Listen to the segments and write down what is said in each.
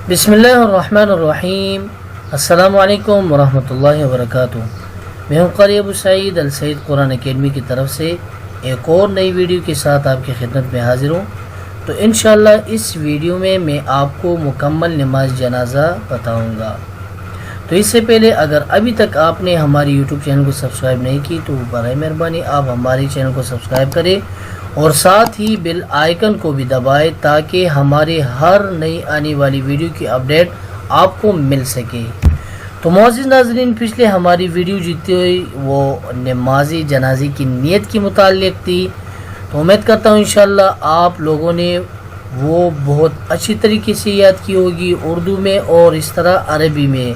बिस्मिल्लाहिर्रहमानिर्रहीम। अस्सलामु अलैकुम वरहमतुल्लाहि वबरकातुहू। मैं हूँ क़ारी अबू सईद अल सईद कुरान अकेडमी की तरफ से एक और नई वीडियो के साथ आपकी खिदमत में हाज़िर हूँ। तो इंशाअल्लाह इस वीडियो में मैं आपको मुकम्मल नमाज जनाजा बताऊँगा। तो इससे पहले अगर अभी तक आपने हमारे यूट्यूब चैनल को सब्सक्राइब नहीं की तो बराए मेहरबानी आप हमारे चैनल को सब्सक्राइब करें और साथ ही बेल आइकन को भी दबाएं ताकि हमारे हर नई आने वाली वीडियो की अपडेट आपको मिल सके। तो मोअज़्ज़िज़ नाज़रीन, पिछले हमारी वीडियो जीती हुई वो नमाज़ी जनाजे की नीयत के मुताल्लिक़ थी। तो उम्मीद करता हूँ इंशाअल्लाह आप लोगों ने वो बहुत अच्छी तरीके से याद की होगी उर्दू में और इस तरह अरबी में।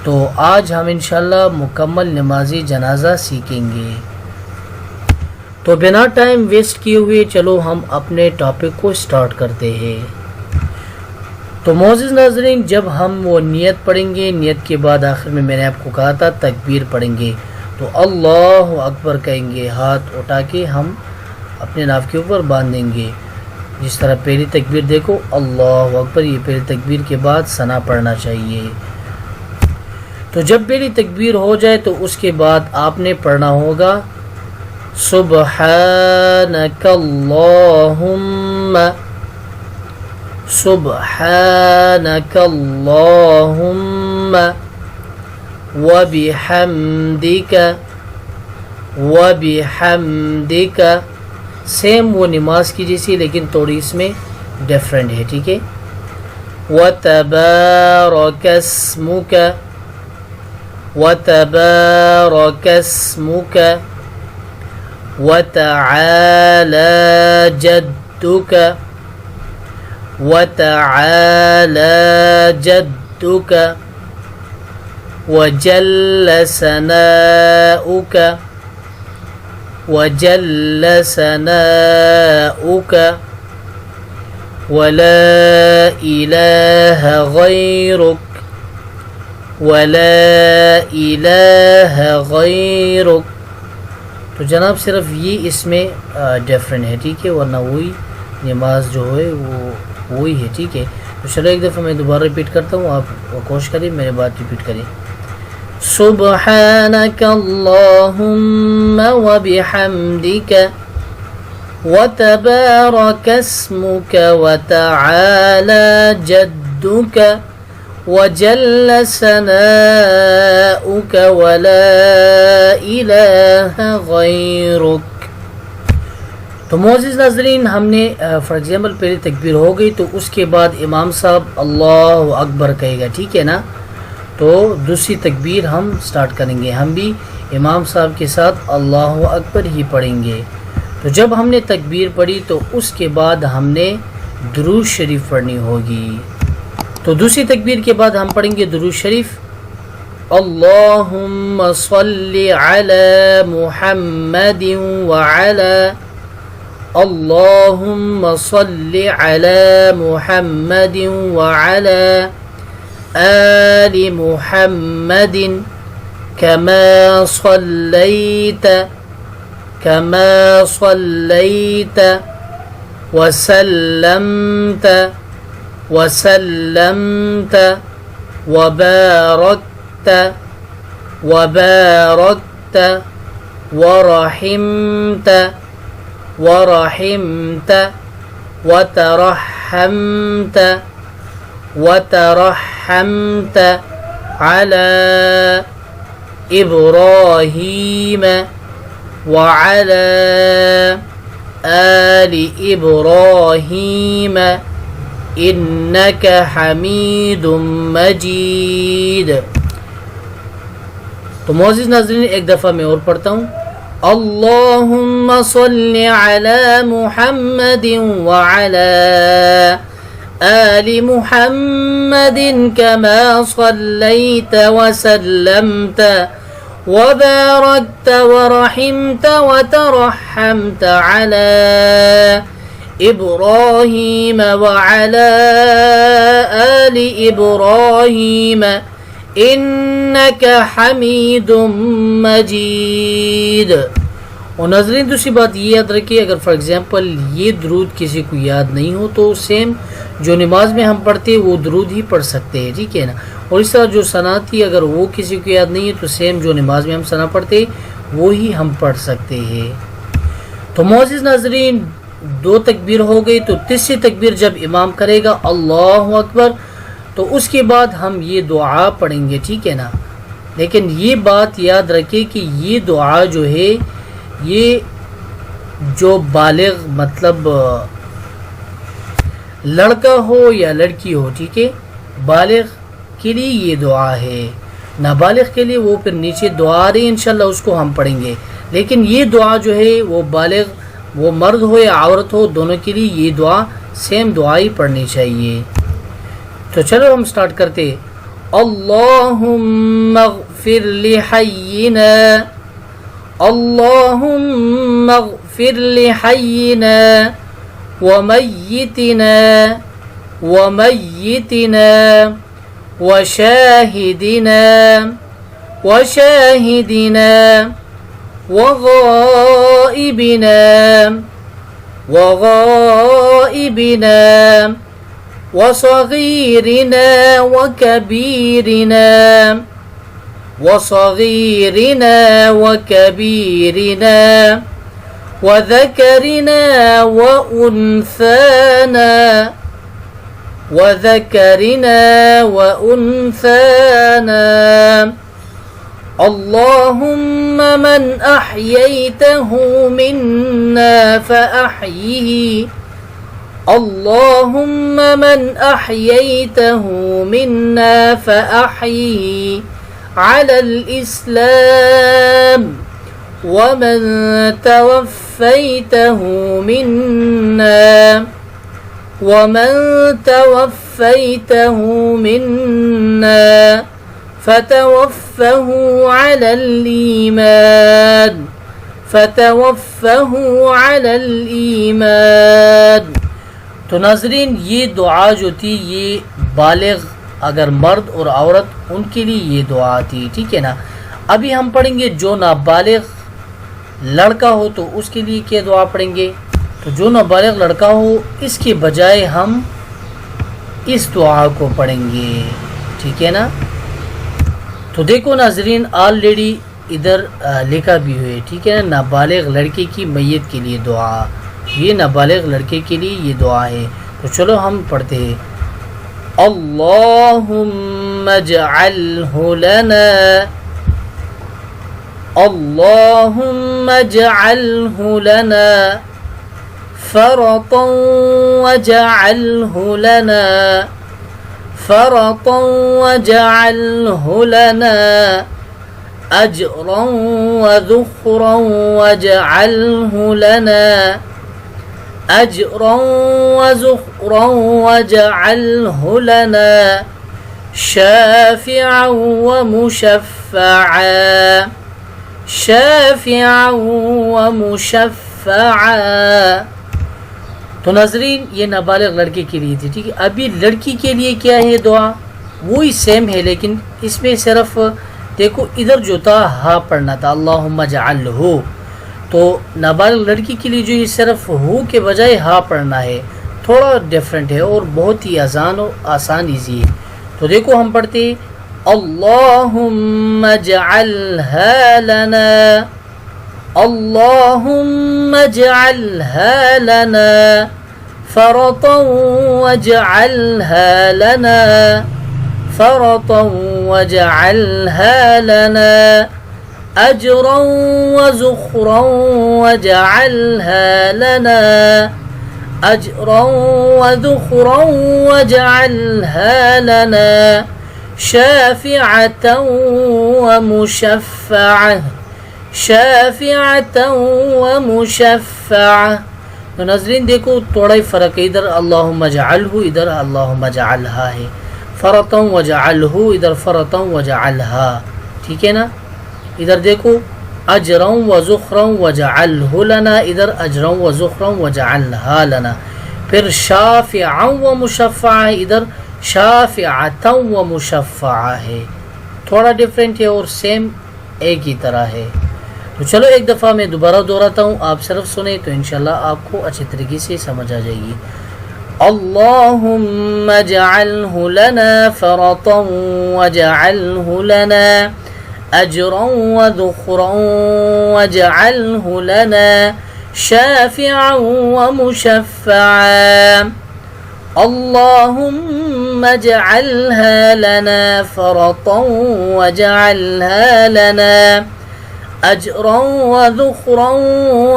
तो आज हम इंशाअल्लाह मुकम्मल नमाज़ी जनाजा सीखेंगे। तो बिना टाइम वेस्ट किए हुए चलो हम अपने टॉपिक को स्टार्ट करते हैं। तो मोअज़्ज़िज़ नाज़रीन, जब हम वो नियत पढ़ेंगे, नियत के बाद आखिर में मैंने आपको कहा था तकबीर पढ़ेंगे। तो अल्लाहु अकबर कहेंगे, हाथ उठा के हम अपने नाव के ऊपर बांधेंगे। जिस तरह पहली तकबीर देखो अल्लाहु अकबर, ये पहली तकबीर के बाद सना पढ़ना चाहिए। तो जब पहली तकबीर हो जाए तो उसके बाद आपने पढ़ना होगा सुब्हानकल्लाहुम्मा सुब्हानकल्लाहुम्मा व बिहम्दिका। सेम वो नमाज की जैसी लेकिन थोड़ी इसमें डिफरेंट है, ठीक है। व तबारकस्मुका वतआला जद्दुक वजल्ल सनाउक वला इलाहा गैरुक। तो जनाब सिर्फ ये इसमें डिफरेंट है, ठीक है, वरना वही नमाज जो है वो वही है, ठीक है। तो चलो एक दफ़ा मैं दोबारा रिपीट करता हूँ, आप कोशिश करें मेरे बात रिपीट करें। सुब्हानकल्लाहुम्मा व बिहम्दिका व तबारकस्मुका व तआला जद्दुका वजल्ल सनाउक वला इलाहा गैरुक। तो मोअज़्ज़िज़ नाज़रीन, हमने फॉर एग्ज़ाम्पल पहले तकबीर हो गई तो उसके बाद इमाम साहब अल्लाहु अकबर कहेगा, ठीक है ना। तो दूसरी तकबीर हम स्टार्ट करेंगे, हम भी इमाम साहब के साथ अल्लाहु अकबर ही पढ़ेंगे। तो जब हमने तकबीर पढ़ी तो उसके बाद हमने दुरूद शरीफ पढ़नी होगी। तो दूसरी तकबीर के बाद हम पढ़ेंगे दुरूद शरीफ। अल्लाहुम्मा सल्लि अला मुहम्मदिन व अला अल्लाहुम्मा सल्लि अला मुहम्मदिन व अला आलि मुहम्मदिन कमा सल्लैत वसल्लमत वबारकत वरहिमत वतरहमत अला इब्राहीम वअला आलि इब्राहीम इन्नक हमीदुम मजीद। तो मोअज़्ज़िज़ नाज़रीन, एक दफ़ा मैं और पढ़ता हूँ। अल्लाहुम्मा सल्लि अला मुहम्मदिन व अला आलि मुहम्मदिन कमा सल्लैत व सल्लमत व बारकत व रहिमत व तरहमत अला इब्राहीम व अला आलि इब्राहीम इन्नक हमीदुम मजीद। और नाज़रीन दूसरी बात ये याद रखिए, अगर फॉर एग्ज़ाम्पल ये दुरूद किसी को याद नहीं हो तो सेम जो नमाज में हम पढ़ते हैं वो दुरूद ही पढ़ सकते हैं, ठीक है ना। और इस तरह जो सना थी अगर वो किसी को याद नहीं है तो सेम जो नमाज में हम सना पढ़ते हैं वो ही हम पढ़ सकते हैं। तो मोअज़्ज़िज़ नाज़रीन 2 तकबीर हो गई, तो तीसरी तकबीर जब इमाम करेगा अल्लाहु अकबर तो उसके बाद हम ये दुआ पढ़ेंगे, ठीक है ना। लेकिन ये बात याद रखें कि ये दुआ जो है ये जो बालिग मतलब लड़का हो या लड़की हो, ठीक है, बालिग के लिए ये दुआ है, नाबालिग के लिए वो फिर नीचे दुआ आ रही है इंशाल्लाह उसको हम पढ़ेंगे। लेकिन ये दुआ जो है वो बालिग वो मर्द हो या औरत हो दोनों के लिए ये दुआ सेम दुआ ही पढ़नी चाहिए। तो चलो हम स्टार्ट करते। अल्लाहुम्मा अग़फ़िर लिहय्यिना, अल्लाहुम्मा अग़फ़िर लिहय्यिना व मय्यितिना व मय्यितिना व शाहिदिना व शाहिदिना व गाइबिना व गाइबिना व सगीरिना व कबीरिना व सगीरिना व कबीरिना व ज़करिना व उन्साना व ज़करिना व उन्साना। अल्लाहुम्मा मन अह्यैतहु मिन्ना फ़अह्यिही, अल्लाहुम्मा मन अह्यैतहु मिन्ना फ़अह्यिही अलल इस्लाम व मन तवफ़्फ़ैतहु मिन्ना वमन तवफ़्फ़ैतहु मिन्ना फ़तवफ़्फ़हु अलल ईमान फ़तवफ़्फ़हु अलल ईमान। तो नाज़रीन ये दुआ जो थी ये बालिग अगर मर्द और औरत उनके लिए ये दुआ थी, ठीक है ना। अभी हम पढ़ेंगे जो नाबालिग लड़का हो तो उसके लिए क्या दुआ पढ़ेंगे। तो जो नाबालिग लड़का हो इसके बजाय हम इस दुआ को पढ़ेंगे, ठीक है ना। तो देखो नाज़रीन ऑलरेडी इधर लिखा भी हुआ है, ठीक है ना, नाबालिग लड़के की मैयत के लिए दुआ, ये नाबालिग लड़के के लिए ये दुआ है। तो चलो हम पढ़ते हैं। अल्लाहुम्मा जअल्हु लना, अल्लाहुम्मा जअल्हु लना फ़रतन वजअल्हु लना फ़रतन वजअल्हु लना अजरन वज़ुख़रन वजअल्हु लना अजरन वज़ुख़रन वजअल्हु लना शाफ़िअन व मुशफ़्फ़अन शाफ़िअन व मुशफ़्फ़अन। तो नाज़रीन ये नाबालिग लड़के के लिए थी, ठीक है। अभी लड़की के लिए क्या है दुआ वो ही सेम है, लेकिन इसमें सिर्फ देखो इधर जो था हा पढ़ना था अल्लाहुम्मा जअल्हु, तो नाबालिग लड़की के लिए जो है सिर्फ हु के बजाय हा पढ़ना है, थोड़ा डिफरेंट है और बहुत ही आसान ईजी है। तो देखो हम पढ़ते अल्लाहुम्मा जअल्हा लना, अल्लाहुम्मा जअल्हा लना फ़रतन वजअल्हा लना फ़रतन वजअल्हा लना अजरन वज़ुख़रन वजअल्हा लना अजरन वज़ुख़रन वजअल्हा लना शाफ़िअतन व मुशफ़्फ़अन शाफ़िअतन व मुशफ़्फ़अन। तो नाज़रीन देखो थोड़ा ही फ़र्क है, इधर अल्लाहुम्मा जअल्हु इधर अल्लाहुम्मा जअल्हा है, फ़रतन वजअल्हु इधर फ़रतन वजअल्हा, ठीक है ना। इधर देखो अजरन वज़ुख़रन वजअल्हु लना इधर अजरन वज़ुख़रन वजअल्हा लना, फिर शाफ़िअन व मुशफ़्फ़अन इधर शाफ़िअतन व मुशफ़्फ़अन है, थोड़ा डिफरेंट है और सेम एक ही तरह है। तो चलो एक दफ़ा मैं दोबारा दोहराता हूँ, आप सिर्फ सुने तो इंशाल्लाह आपको अच्छे तरीके से समझ आ जाएगी। अल्लाहुम्मा जअल्हु लना फरतन वजअल्हु लना अजरन व ज़ुखरन वजअल्हु लना शाफिअन व मुशफ़्फ़अन। अल्लाहुम्मा जअल्हा लना फरतन वजअल्हा लना अजरन व ज़ुखरन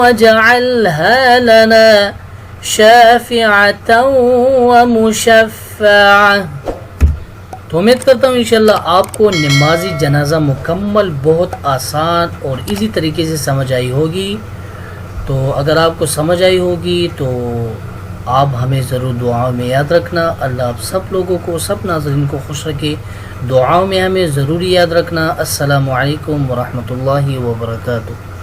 वजअल्हा लना शाफ़िअतन व मुशफ़्फ़अन। तो उम्मीद करता हूँ इंशाल्लाह आपको नमाज़ी जनाज़ा मुकम्मल बहुत आसान और इजी तरीके से समझ आई होगी। तो अगर आपको समझ आई होगी तो आप हमें ज़रूर दुआओं में याद रखना। अल्लाह आप सब लोगों को, सब नाज़रीन को खुश रखे। दुआओं में हमें ज़रूर याद रखना। अस्सलामु अलैकुम व रहमतुल्लाहि व बरकातुहू।